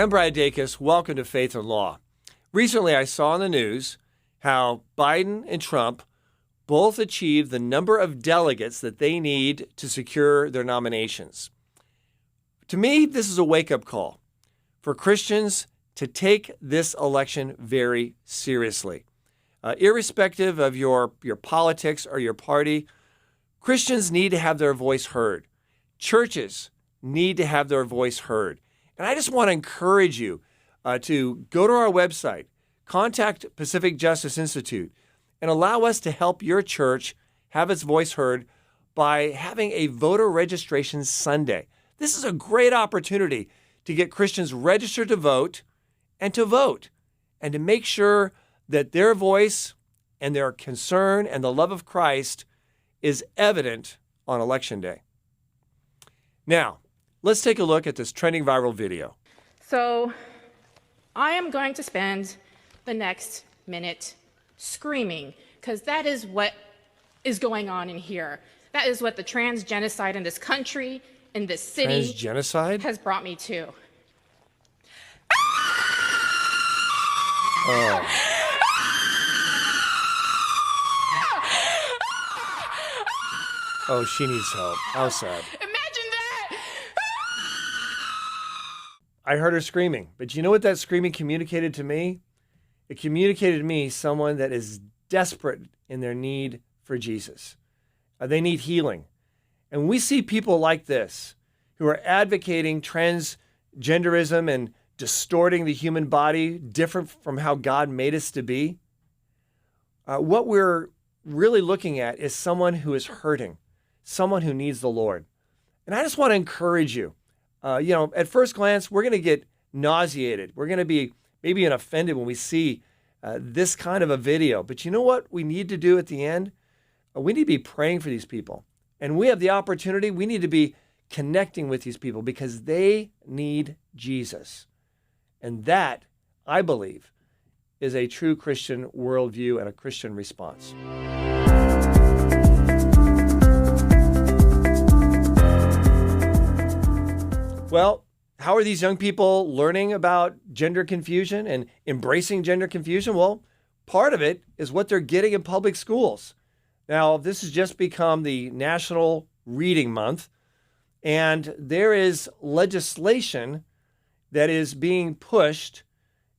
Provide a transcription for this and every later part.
I'm Brad Dacus. Welcome to Faith and Law. Recently, I saw on the news how Biden and Trump both achieved the number of delegates that they need to secure their nominations. To me, this is a wake-up call for Christians to take this election very seriously. Irrespective of your politics or your party, Christians need to have their voice heard. Churches need to have their voice heard. And I just want to encourage you to go to our website, contact Pacific Justice Institute, and allow us to help your church have its voice heard by having a voter registration Sunday. This is a great opportunity to get Christians registered to vote and to make sure that their voice and their concern and the love of Christ is evident on Election Day. Now, let's take a look at this trending viral video. So I am going to spend the next minute screaming, because that is what is going on in here. That is what the trans genocide in this country, in this city, has brought me to. Oh. Oh, she needs help. How sad. Imagine that! I heard her screaming, but you know what that screaming communicated to me? It communicated to me someone that is desperate in their need for Jesus. They need healing. And we see people like this who are advocating transgenderism and distorting the human body different from how God made us to be. What we're really looking at is someone who is hurting, someone who needs the Lord. And I just want to encourage you. At first glance, we're going to get nauseated. We're going to be maybe offended when we see this kind of a video. But you know what we need to do at the end? We need to be praying for these people. And we have the opportunity, we need to be connecting with these people because they need Jesus. And that, I believe, is a true Christian worldview and a Christian response. Well, how are these young people learning about gender confusion and embracing gender confusion? Well, part of it is what they're getting in public schools. Now, this has just become the National Reading Month, and there is legislation that is being pushed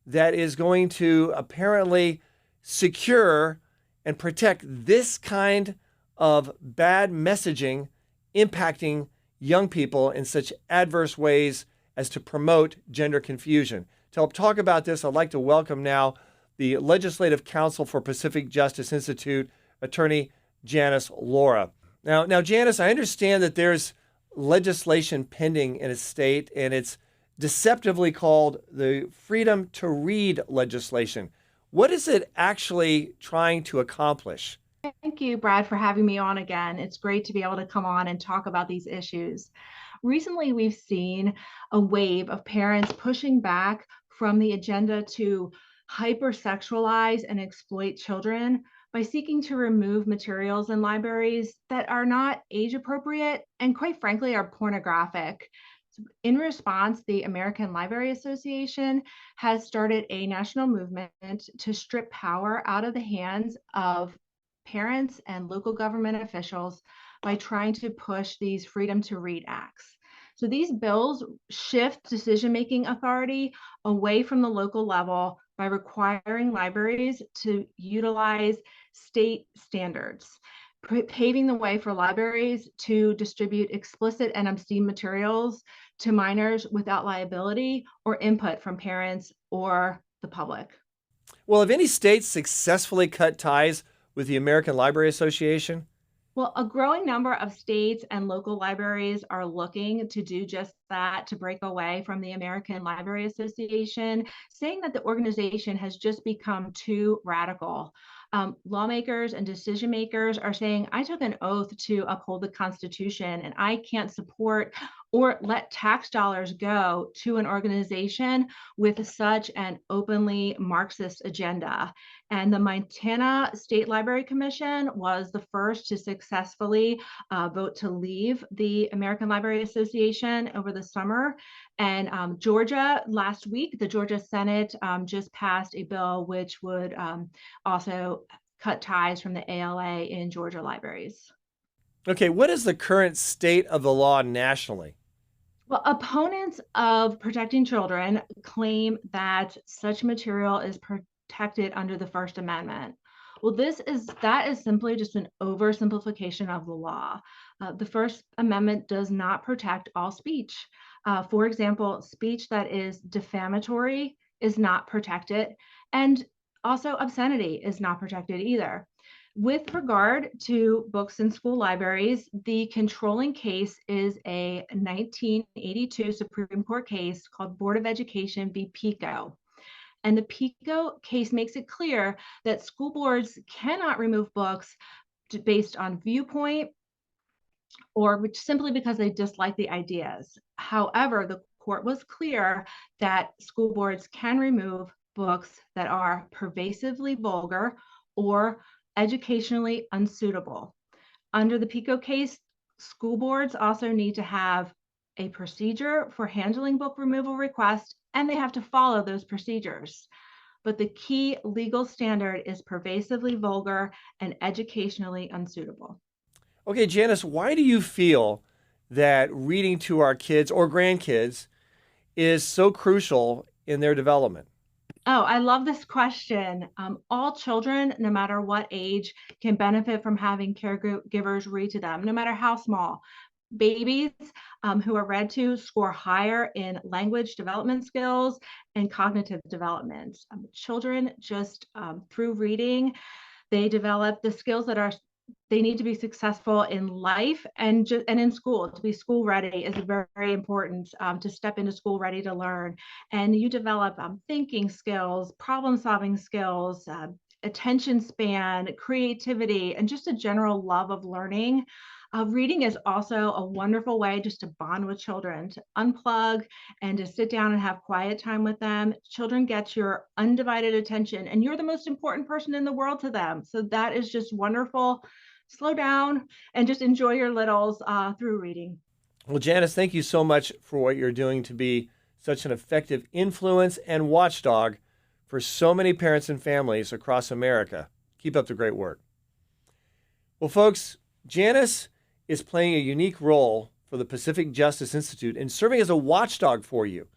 that is going to apparently secure and protect this kind of bad messaging impacting young people in such adverse ways as to promote gender confusion. To help talk about this, I'd like to welcome now the Legislative Counsel for Pacific Justice Institute, Attorney Janice Laura. Now, Janice, I understand that there's legislation pending in a state, and it's deceptively called the Freedom to Read legislation. What is it actually trying to accomplish? Thank you, Brad, for having me on again. It's great to be able to come on and talk about these issues. Recently, we've seen a wave of parents pushing back from the agenda to hypersexualize and exploit children by seeking to remove materials in libraries that are not age appropriate and, quite frankly, are pornographic. In response, the American Library Association has started a national movement to strip power out of the hands of parents and local government officials by trying to push these Freedom to Read acts. So these bills shift decision-making authority away from the local level by requiring libraries to utilize state standards, paving the way for libraries to distribute explicit and obscene materials to minors without liability or input from parents or the public. Well, have any states successfully cut ties with the American Library Association? Well, a growing number of states and local libraries are looking to do just that, to break away from the American Library Association, saying that the organization has just become too radical. Lawmakers and decision makers are saying, I took an oath to uphold the Constitution, and I can't support or let tax dollars go to an organization with such an openly Marxist agenda. And the Montana State Library Commission was the first to successfully vote to leave the American Library Association over the summer. And Georgia, last week, the Georgia Senate just passed a bill which would also cut ties from the ALA in Georgia libraries. Okay, what is the current state of the law nationally? Well, opponents of protecting children claim that such material is protected under the First Amendment. Well, that is simply just an oversimplification of the law. The First Amendment does not protect all speech. For example, speech that is defamatory is not protected, and also obscenity is not protected either. With regard to books in school libraries, the controlling case is a 1982 Supreme Court case called Board of Education v. PICO. And the PICO case makes it clear that school boards cannot remove books based on viewpoint or which simply because they dislike the ideas. However, the court was clear that school boards can remove books that are pervasively vulgar or educationally unsuitable. Under the PICO case, school boards also need to have a procedure for handling book removal requests, and they have to follow those procedures. But the key legal standard is pervasively vulgar and educationally unsuitable. Okay, Janice, why do you feel that reading to our kids or grandkids is so crucial in their development? Oh, I love this question. All children, no matter what age, can benefit from having caregivers read to them, no matter how small. Babies who are read to score higher in language development skills and cognitive development. Children just through reading, they develop the skills that they need to be successful in life and in school. To be school ready is very, very important, to step into school ready to learn. And you develop thinking skills, problem solving skills, attention span, creativity, and just a general love of learning. Reading is also a wonderful way just to bond with children, to unplug and to sit down and have quiet time with them. Children get your undivided attention, and you're the most important person in the world to them. So that is just wonderful. Slow down and just enjoy your littles through reading. Well, Janice, thank you so much for what you're doing to be such an effective influence and watchdog for so many parents and families across America. Keep up the great work. Well, folks, Janice is playing a unique role for the Pacific Justice Institute and serving as a watchdog for you,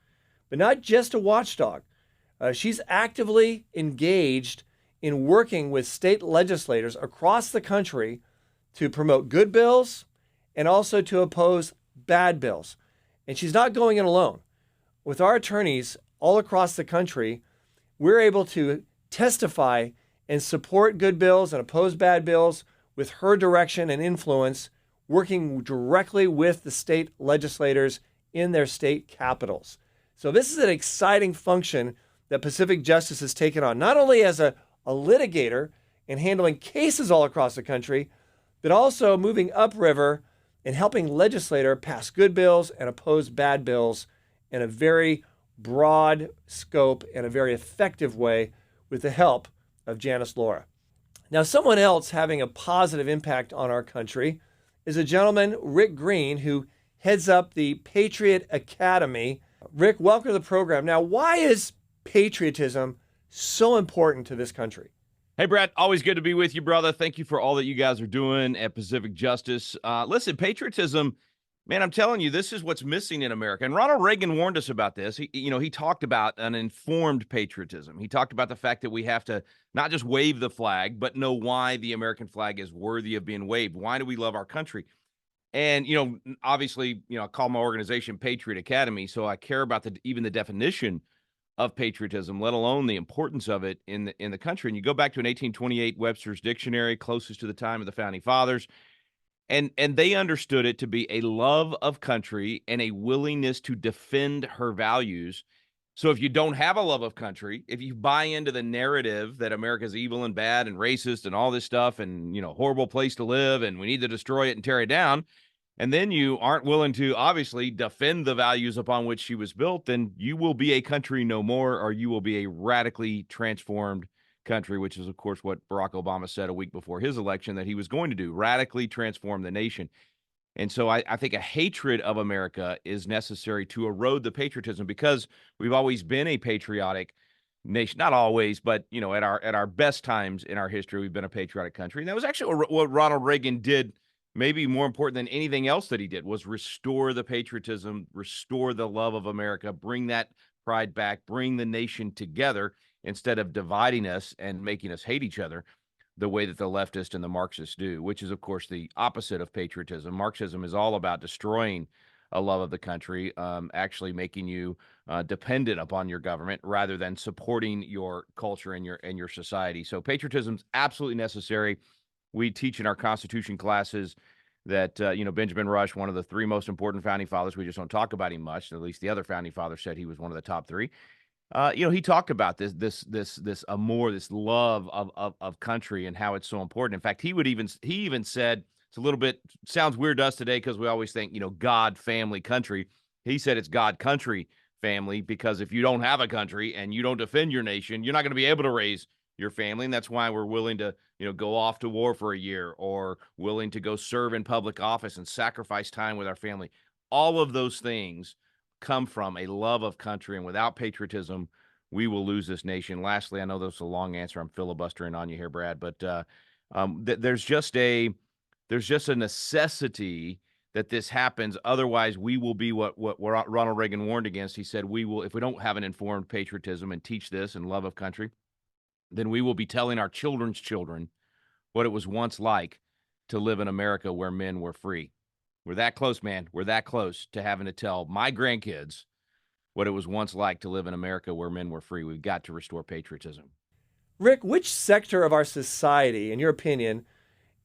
but not just a watchdog. She's actively engaged in working with state legislators across the country to promote good bills and also to oppose bad bills. And she's not going in alone. With our attorneys all across the country, we're able to testify and support good bills and oppose bad bills with her direction and influence, working directly with the state legislators in their state capitals. So this is an exciting function that Pacific Justice has taken on, not only as a litigator and handling cases all across the country, but also moving upriver and helping legislators pass good bills and oppose bad bills in a very broad scope and a very effective way with the help of Janice Laura. Now, someone else having a positive impact on our country is a gentleman, Rick Green, who heads up the Patriot Academy. Rick, welcome to the program. Now, why is patriotism so important to this country? Hey, Brett, always good to be with you, brother. Thank you for all that you guys are doing at Pacific Justice. Listen, patriotism, man, I'm telling you, this is what's missing in America. And Ronald Reagan warned us about this. He talked about an informed patriotism. He talked about the fact that we have to not just wave the flag, but know why the American flag is worthy of being waved. Why do we love our country? And, obviously, I call my organization Patriot Academy, so I care about even the definition of patriotism, let alone the importance of it in the country. And you go back to an 1828 Webster's Dictionary, closest to the time of the Founding Fathers, and they understood it to be a love of country and a willingness to defend her values. So if you don't have a love of country, if you buy into the narrative that America's evil and bad and racist and all this stuff and, horrible place to live and we need to destroy it and tear it down, and then you aren't willing to obviously defend the values upon which she was built, then you will be a country no more, or you will be a radically transformed country, which is, of course, what Barack Obama said a week before his election that he was going to do, radically transform the nation. And so I think a hatred of America is necessary to erode the patriotism because we've always been a patriotic nation. Not always, but at our best times in our history, we've been a patriotic country. And that was actually what Ronald Reagan did. Maybe more important than anything else that he did was restore the patriotism, restore the love of America, bring that pride back, bring the nation together instead of dividing us and making us hate each other the way that the leftists and the Marxists do, which is, of course, the opposite of patriotism. Marxism is all about destroying a love of the country, actually making you dependent upon your government rather than supporting your culture and your society. So patriotism is absolutely necessary. We teach in our Constitution classes that Benjamin Rush, one of the three most important founding fathers, we just don't talk about him much. At least the other founding fathers said he was one of the top three. He talked about this amour, this love of country and how it's so important. In fact, he even said it's a little bit sounds weird to us today because we always think God, family, country. He said it's God, country, family, because if you don't have a country and you don't defend your nation, you're not going to be able to raise your family, and that's why we're willing to go off to war for a year or willing to go serve in public office and sacrifice time with our family. All of those things come from a love of country, and without patriotism, we will lose this nation. Lastly, I know that's a long answer. I'm filibustering on you here, Brad, but there's just a necessity that this happens. Otherwise, we will be what Ronald Reagan warned against. He said, we will, if we don't have an informed patriotism and teach this and love of country, then we will be telling our children's children what it was once like to live in America where men were free. We're that close, man. We're that close to having to tell my grandkids what it was once like to live in America where men were free. We've got to restore patriotism. Rick, which sector of our society, in your opinion,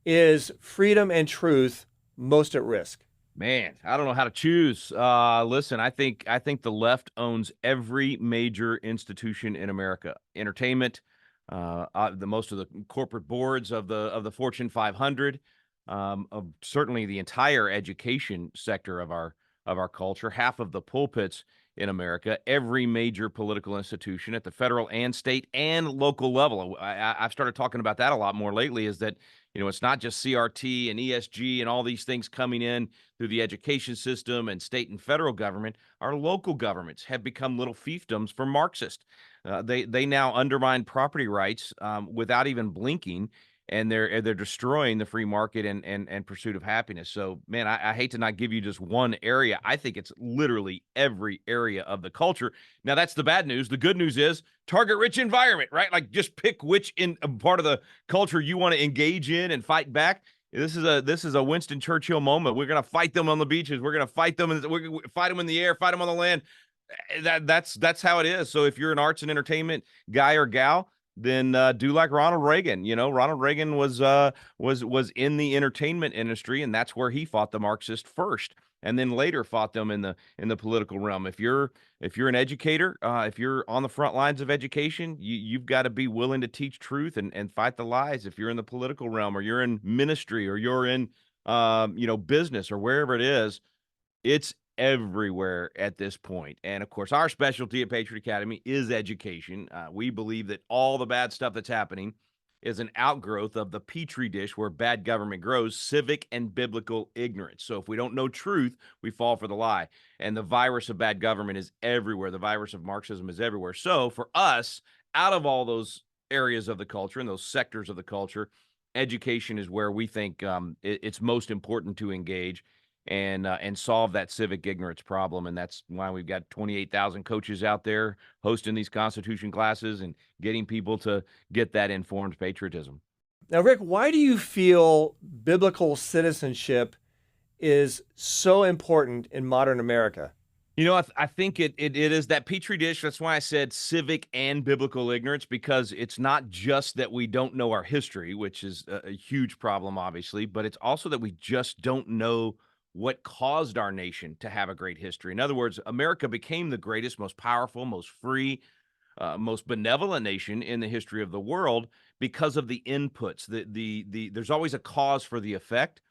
is freedom and truth most at risk? Man, I don't know how to choose. Listen, I think the left owns every major institution in America. Entertainment, the most of the corporate boards of the Fortune 500. Of certainly the entire education sector of our culture, half of the pulpits in America, every major political institution at the federal and state and local level. I've started talking about that a lot more lately, is that it's not just CRT and ESG and all these things coming in through the education system and state and federal government. Our local governments have become little fiefdoms for Marxists. They now undermine property rights without even blinking, and they're destroying the free market and pursuit of happiness. So, man, I hate to not give you just one area. I think it's literally every area of the culture. Now, that's the bad news. The good news is target rich environment, right? Like, just pick which part of the culture you want to engage in and fight back. This is a Winston Churchill moment. We're going to fight them on the beaches. We're going to fight them. We're going to fight them in the air, fight them on the land. That's how it is. So if you're an arts and entertainment guy or gal, then do like Ronald Reagan. Ronald Reagan was in the entertainment industry, and that's where he fought the Marxists first, and then later fought them in the political realm. If you're an educator, if you're on the front lines of education, you've got to be willing to teach truth and fight the lies. If you're in the political realm, or you're in ministry, or you're in business, or wherever it is, it's everywhere at this point. And of course, our specialty at Patriot Academy is education. We believe that all the bad stuff that's happening is an outgrowth of the petri dish where bad government grows, civic and biblical ignorance. So if we don't know truth, we fall for the lie. And the virus of bad government is everywhere. The virus of Marxism is everywhere. So for us, out of all those areas of the culture and those sectors of the culture, education is where we think it's most important to engage and solve that civic ignorance problem. And that's why we've got 28,000 coaches out there hosting these Constitution classes and getting people to get that informed patriotism. Now, Rick, why do you feel biblical citizenship is so important in modern America? I think it is that petri dish. That's why I said civic and biblical ignorance, because it's not just that we don't know our history, which is a huge problem, obviously, but it's also that we just don't know what caused our nation to have a great history. In other words, America became the greatest, most powerful, most free, most benevolent nation in the history of the world because of the inputs. There's always a cause for the effect.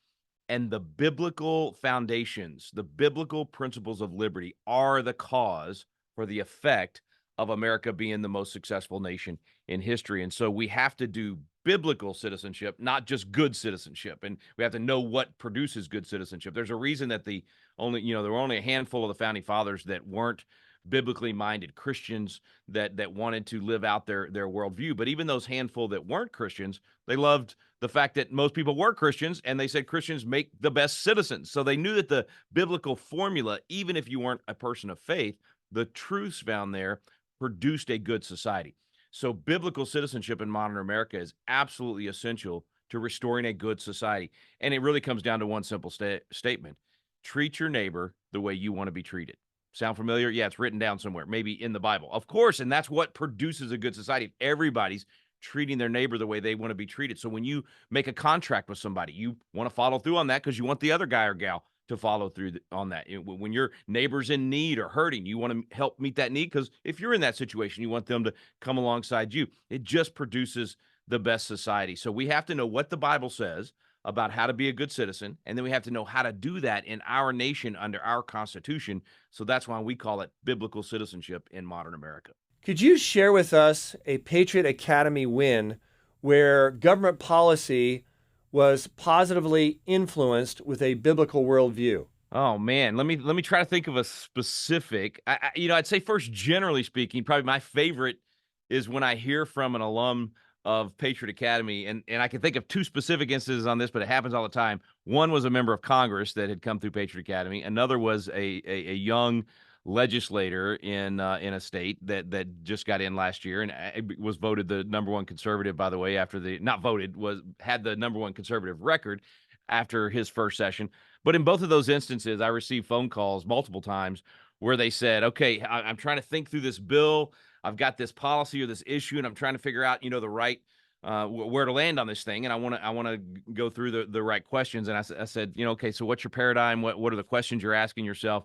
And the biblical foundations, the biblical principles of liberty are the cause for the effect of America being the most successful nation in history. And so we have to do biblical citizenship, not just good citizenship. And we have to know what produces good citizenship. There's a reason that there were only a handful of the founding fathers that weren't biblically minded Christians that wanted to live out their worldview. But even those handful that weren't Christians, they loved the fact that most people were Christians, and they said Christians make the best citizens. So they knew that the biblical formula, even if you weren't a person of faith, the truths found there produced a good society. So biblical citizenship in modern America is absolutely essential to restoring a good society. And it really comes down to one simple statement. Treat your neighbor the way you want to be treated. Sound familiar? Yeah, it's written down somewhere, maybe in the Bible. Of course, and that's what produces a good society. If everybody's treating their neighbor the way they want to be treated. So when you make a contract with somebody, you want to follow through on that because you want the other guy or gal to follow through on that. When your neighbor's in need or hurting, you want to help meet that need because if you're in that situation, you want them to come alongside you. It just produces the best society. So we have to know what the Bible says about how to be a good citizen, and then we have to know how to do that in our nation under our Constitution. So that's why we call it biblical citizenship in modern America. Could you share with us a Patriot Academy win where government policy was positively influenced with a biblical worldview? Oh man, let me try to think of a specific. I'd say first, generally speaking, probably my favorite is when I hear from an alum of Patriot Academy, and I can think of two specific instances on this, but it happens all the time. One was a member of Congress that had come through Patriot Academy. Another was a young legislator in a state that just got in last year and was voted the number one conservative, by the way, after had the number one conservative record after his first session. But in both of those instances, I received phone calls multiple times where they said, okay, I'm trying to think through this bill. I've got this policy or this issue, and I'm trying to figure out, the right where to land on this thing, and I want to go through the right questions. And I said, okay, so what's your paradigm? What are the questions you're asking yourself?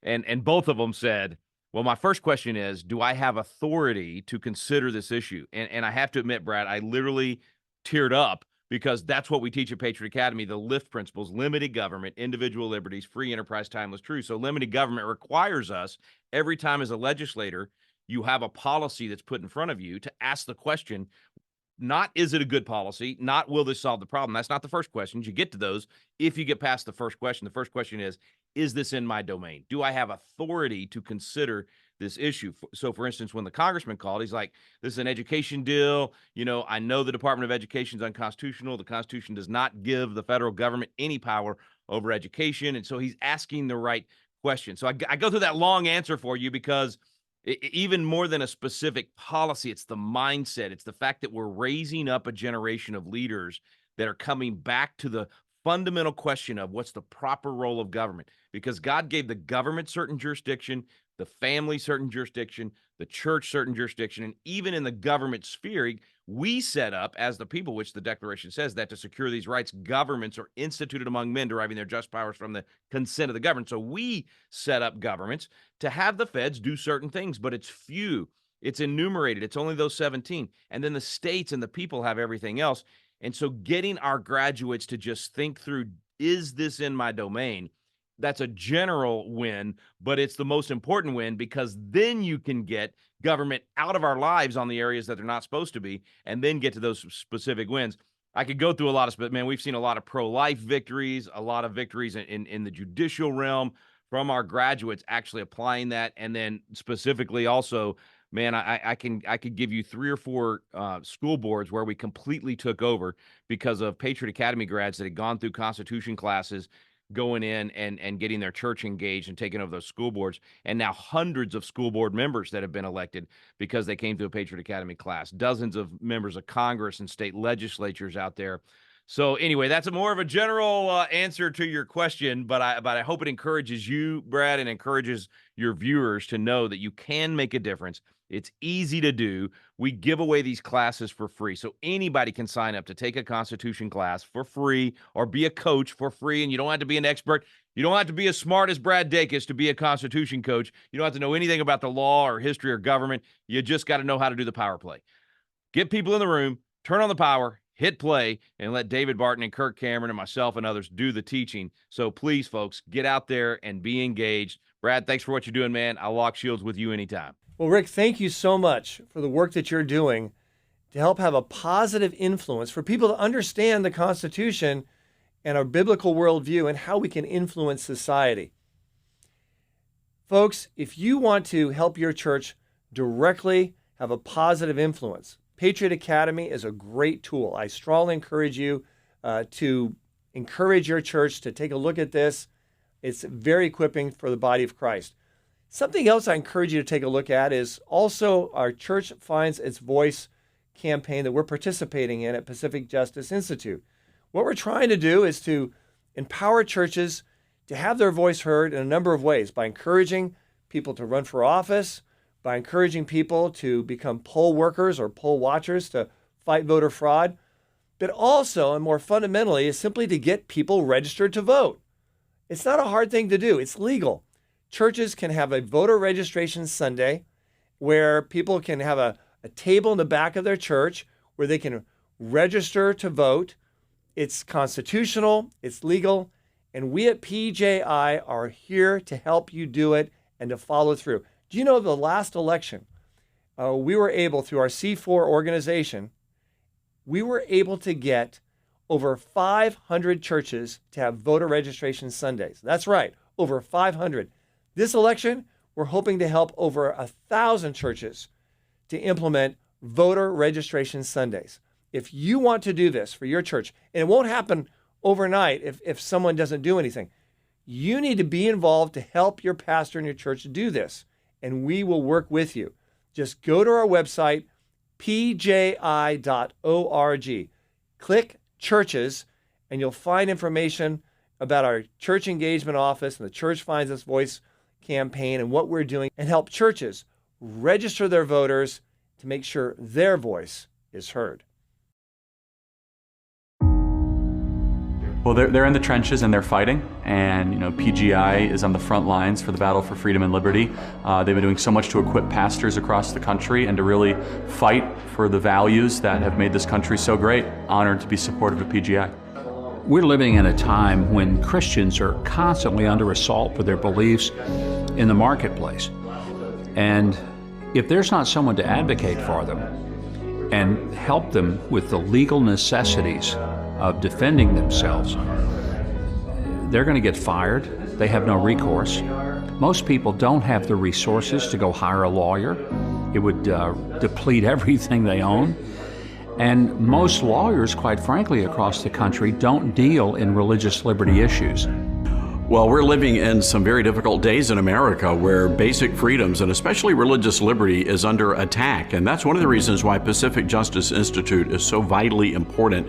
And both of them said, well, my first question is, do I have authority to consider this issue? And I have to admit, Brad, I literally teared up because that's what we teach at Patriot Academy, the LIFT principles: limited government, individual liberties, free enterprise, timeless truth. So limited government requires us every time as a legislator, you have a policy that's put in front of you to ask the question, not is it a good policy, not will this solve the problem. That's not the first question. You get to those if you get past the first question. The first question is this in my domain? Do I have authority to consider this issue? So for instance, when the congressman called, he's like, this is an education deal. I know the Department of Education is unconstitutional. The Constitution does not give the federal government any power over education. And so he's asking the right question. So I go through that long answer for you because even more than a specific policy, it's the mindset. It's the fact that we're raising up a generation of leaders that are coming back to the fundamental question of what's the proper role of government, because God gave the government certain jurisdiction, the family certain jurisdiction, the church certain jurisdiction, and even in the government sphere, we set up as the people, which the Declaration says that to secure these rights, governments are instituted among men, deriving their just powers from the consent of the governed. So we set up governments to have the feds do certain things, but it's few. It's enumerated. It's only those 17. And then the states and the people have everything else. And so getting our graduates to just think through, is this in my domain? That's a general win, but it's the most important win because then you can get government out of our lives on the areas that they're not supposed to be, and then get to those specific wins. I could go through a lot of, man, we've seen a lot of pro-life victories, a lot of victories in the judicial realm from our graduates actually applying that. And then specifically also, man, I could give you 3 or 4 school boards where we completely took over because of Patriot Academy grads that had gone through Constitution classes, going in and getting their church engaged and taking over those school boards. And now hundreds of school board members that have been elected because they came through a Patriot Academy class, dozens of members of Congress and state legislatures out there. So anyway, that's more of a general answer to your question, but I hope it encourages you, Brad, and encourages your viewers to know that you can make a difference. It's easy to do. We give away these classes for free, so anybody can sign up to take a Constitution class for free or be a coach for free, and you don't have to be an expert. You don't have to be as smart as Brad Dacus to be a Constitution coach. You don't have to know anything about the law or history or government. You just got to know how to do the power play. Get people in the room, turn on the power, hit play and let David Barton and Kirk Cameron and myself and others do the teaching. So please, folks, get out there and be engaged. Brad, thanks for what you're doing, man. I'll lock shields with you anytime. Well, Rick, thank you so much for the work that you're doing to help have a positive influence for people to understand the Constitution and our biblical worldview and how we can influence society. Folks, if you want to help your church directly have a positive influence, Patriot Academy is a great tool. I strongly encourage you to encourage your church to take a look at this. It's very equipping for the body of Christ. Something else I encourage you to take a look at is also our Church Finds Its Voice campaign that we're participating in at Pacific Justice Institute. What we're trying to do is to empower churches to have their voice heard in a number of ways, by encouraging people to run for office, by encouraging people to become poll workers or poll watchers to fight voter fraud, but also, and more fundamentally, is simply to get people registered to vote. It's not a hard thing to do. It's legal. Churches can have a voter registration Sunday where people can have a table in the back of their church where they can register to vote. It's constitutional, it's legal, and we at PJI are here to help you do it and to follow through. Do you know the last election, we were able, through our C4 organization, we were able to get over 500 churches to have voter registration Sundays. That's right, over 500. This election, we're hoping to help over 1,000 churches to implement voter registration Sundays. If you want to do this for your church, and it won't happen overnight if someone doesn't do anything, you need to be involved to help your pastor and your church do this, and we will work with you. Just go to our website, pji.org. Click churches, and you'll find information about our church engagement office and the Church Finds Its Voice campaign and what we're doing, and help churches register their voters to make sure their voice is heard. Well, they're in the trenches and they're fighting, and PGI is on the front lines for the battle for freedom and liberty. They've been doing so much to equip pastors across the country and to really fight for the values that have made this country so great. Honored to be supportive of PGI. We're living in a time when Christians are constantly under assault for their beliefs in the marketplace. And if there's not someone to advocate for them and help them with the legal necessities of defending themselves, they're going to get fired. They have no recourse. Most people don't have the resources to go hire a lawyer. It would deplete everything they own. And most lawyers, quite frankly, across the country don't deal in religious liberty issues. Well, we're living in some very difficult days in America where basic freedoms and especially religious liberty is under attack. And that's one of the reasons why Pacific Justice Institute is so vitally important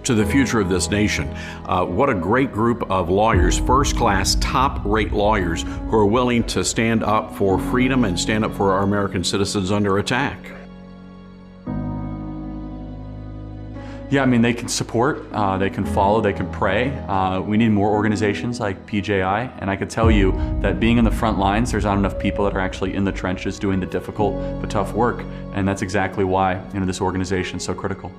to the future of this nation. What a great group of lawyers, first-class, top-rate lawyers who are willing to stand up for freedom and stand up for our American citizens under attack. Yeah, they can support, they can follow, they can pray. We need more organizations like PJI, and I can tell you that being in the front lines, there's not enough people that are actually in the trenches doing the difficult but tough work, and that's exactly why this organization is so critical.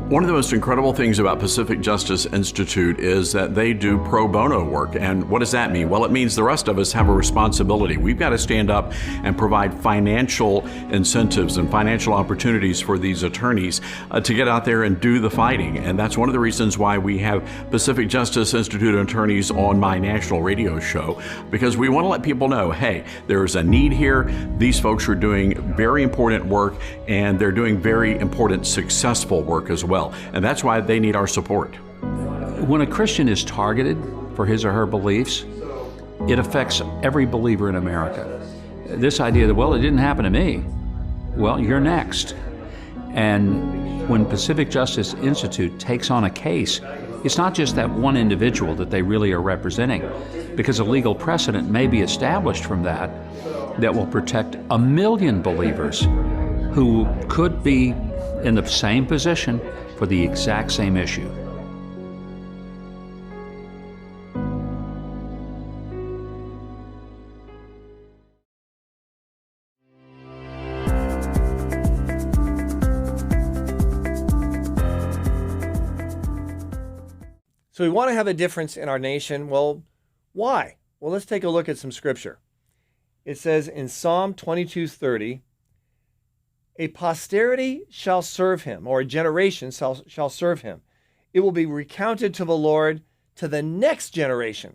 One of the most incredible things about Pacific Justice Institute is that they do pro bono work. And what does that mean? Well, it means the rest of us have a responsibility. We've got to stand up and provide financial incentives and financial opportunities for these attorneys to get out there and do the fighting. And that's one of the reasons why we have Pacific Justice Institute attorneys on my national radio show, because we want to let people know, hey, there's a need here. These folks are doing very important work, and they're doing very important, successful work as well. And that's why they need our support. When a Christian is targeted for his or her beliefs, it affects every believer in America. This idea that, well, it didn't happen to me, well, you're next. And when Pacific Justice Institute takes on a case, it's not just that one individual that they really are representing, because a legal precedent may be established from that will protect 1 million believers who could be in the same position for the exact same issue. So we want to have a difference in our nation. Well, why? Well, let's take a look at some scripture. It says in Psalm 22:30, a posterity shall serve him, or a generation shall serve him. It will be recounted to the Lord to the next generation.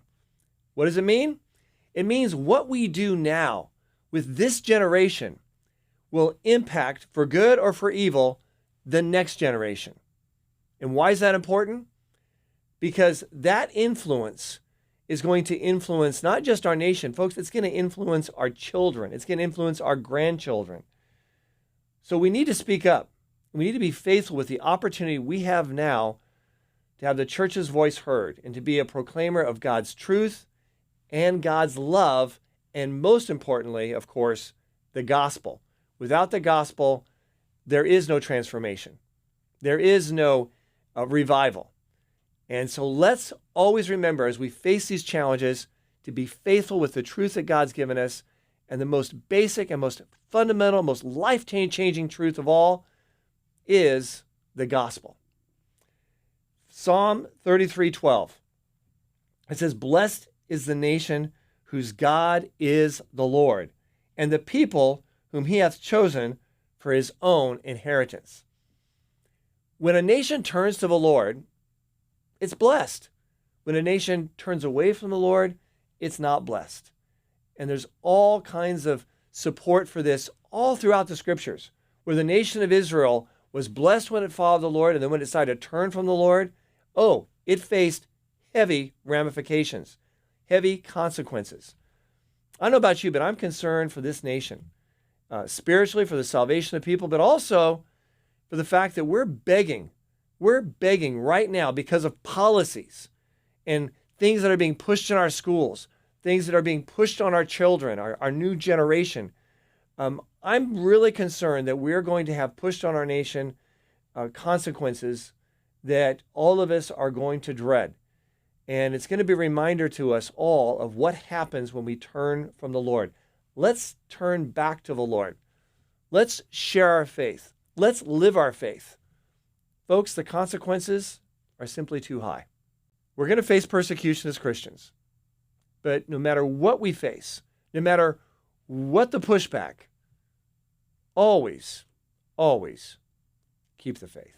What does it mean? It means what we do now with this generation will impact, for good or for evil, the next generation. And why is that important? Because that influence is going to influence not just our nation, folks, it's going to influence our children. It's going to influence our grandchildren. So we need to speak up. We need to be faithful with the opportunity we have now to have the church's voice heard and to be a proclaimer of God's truth and God's love, and most importantly, of course, the gospel. Without the gospel, there is no transformation. There is no revival. And so let's always remember as we face these challenges to be faithful with the truth that God's given us. And the most basic and most fundamental, most life-changing truth of all is the gospel. Psalm 33:12. It says, blessed is the nation whose God is the Lord, and the people whom he hath chosen for his own inheritance. When a nation turns to the Lord, it's blessed. When a nation turns away from the Lord, it's not blessed. And there's all kinds of support for this all throughout the scriptures, where the nation of Israel was blessed when it followed the Lord, and then when it decided to turn from the Lord, it faced heavy ramifications, heavy consequences. I don't know about you, but I'm concerned for this nation, spiritually, for the salvation of people, but also for the fact that we're begging right now because of policies and things that are being pushed in our schools, things that are being pushed on our children, our new generation. I'm really concerned that we're going to have pushed on our nation consequences that all of us are going to dread. And it's going to be a reminder to us all of what happens when we turn from the Lord. Let's turn back to the Lord. Let's share our faith. Let's live our faith. Folks, the consequences are simply too high. We're going to face persecution as Christians. But no matter what we face, no matter what the pushback, always keep the faith.